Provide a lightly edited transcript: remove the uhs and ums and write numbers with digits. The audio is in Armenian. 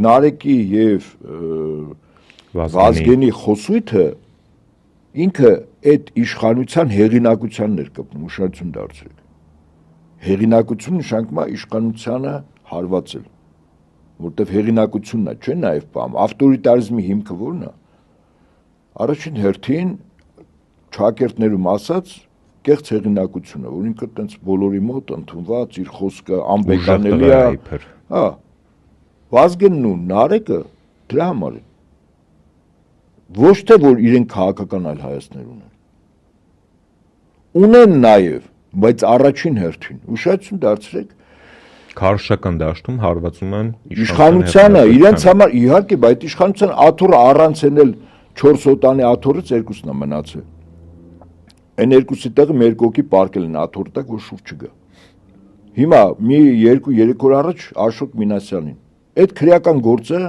Նարեկի եւ Վազգենի խոսույթը ինքը այդ իշխանության հեղինակությանն էր կպնում, ուշադրություն դարձրեք։ Հեղինակություն նշանակում է իշխանությանը հարվածել, որտեվ հեղինակությունն է, չէ՞ նաեւ բան, ավտորիտարիզմի հիմքը ո՞րն է։ Առաջին հերթին ճակերտներում ասած կեղծ հեղինակությունը, որ ինքը տենց բոլորի մոտ ընդունված, իր խոսքը անբեկանելի է։ Հա։ Վազգենն ու Նարեկը դրա համար են։ Ոչ թե որ իրեն քաղաքական այլ հայացքներ ունեն նաև, բայց առաջին հերթին ուշադրություն դարձրեք քարոզչական դաշտում հարվածում են իշխանությանը, իրենց համար իհարկե, բայց իշխանության աթոռը առանց էնել 4 հոտանի աթոռից երկուսն է մնացել։ Այն երկուսի տեղը մեր կողքի պարկել են աթոռ տակ, որ շուտ չգա։ Հիմա մի 2-3 օր առաջ Աշոտ Մինասյանին այդ քրեական գործը